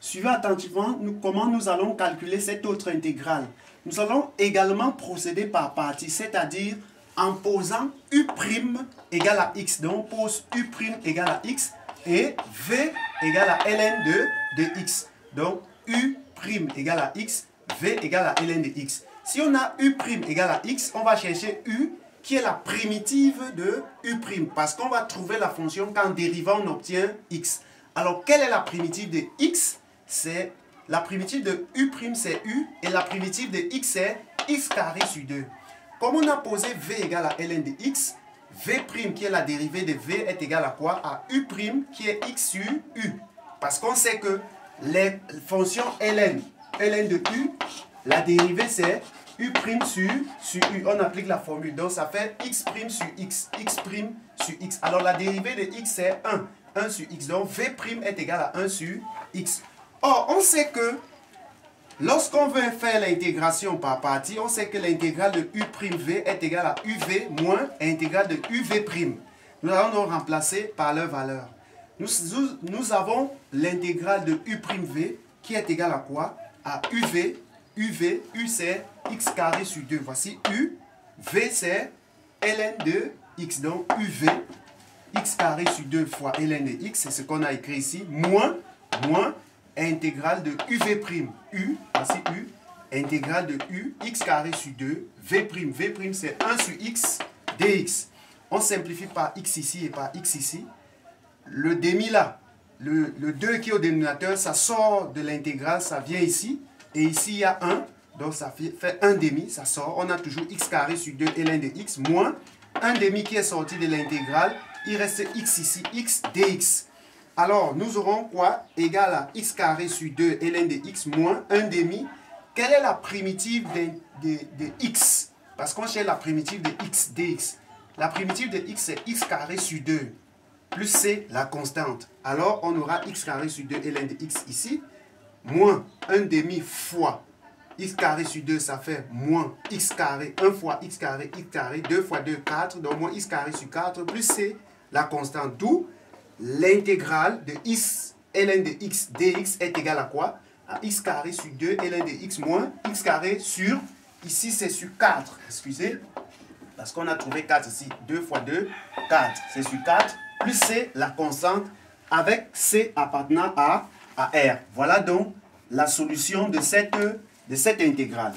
suivez attentivement comment nous allons calculer cette autre intégrale. Nous allons également procéder par partie, c'est-à-dire en posant U' égale à x. Donc, on pose U' égale à x et V égale à ln de x. Donc, U' égale à x, V égale à ln de x. Si on a U' égale à x, on va chercher U qui est la primitive de U', parce qu'on va trouver la fonction qu'en dérivant on obtient x. Alors, quelle est la primitive de x? C'est la primitive de U', c'est U, et la primitive de x, c'est x carré sur 2. Comme on a posé V égale à ln de x, V' qui est la dérivée de V est égal à quoi? À U' qui est x sur U. Parce qu'on sait que les fonctions ln de U, la dérivée c'est U' sur U. On applique la formule. Donc ça fait x' sur x. X' sur x. Alors la dérivée de x c'est 1. 1 sur x. Donc V' est égal à 1 sur x. Or, on sait que lorsqu'on veut faire l'intégration par partie, on sait que l'intégrale de U'V est égale à UV moins l'intégrale de UV'. Nous allons donc remplacer par leur valeur. Nous avons l'intégrale de U'V qui est égale à quoi? À UV. U c'est x carré sur 2. Voici U. V c'est ln de x. Donc UV, x carré sur 2 fois ln de x, c'est ce qu'on a écrit ici, moins intégrale de UV'. U, voici U, intégrale de U, x carré sur 2, V'. V' c'est 1 sur x dx. On simplifie par x ici et par x ici. Le demi là, le 2 qui est au dénominateur, ça sort de l'intégrale, ça vient ici. Et ici, il y a 1, donc ça fait 1 demi, ça sort. On a toujours x carré sur 2 ln de x, moins 1 demi qui est sorti de l'intégrale. Il reste x ici, x dx. Alors, nous aurons quoi? Égal à x carré sur 2 ln de x moins 1 demi. Quelle est la primitive de x? Parce qu'on cherche la primitive de x dx. La primitive de x, c'est x carré sur 2. Plus c, la constante. Alors, on aura x carré sur 2 ln de x ici. Moins 1 demi fois x carré sur 2, ça fait moins x carré, 1 fois x carré, 2 fois 2, 4, donc moins x carré sur 4, plus c, la constante, d'où l'intégrale de x ln de x dx est égale à quoi? À x carré sur 2 ln de x moins x carré sur, ici c'est sur 4, excusez, parce qu'on a trouvé 4 ici, 2 fois 2, 4, c'est sur 4, plus c, la constante, avec c appartenant à R. Voilà donc la solution de cette intégrale.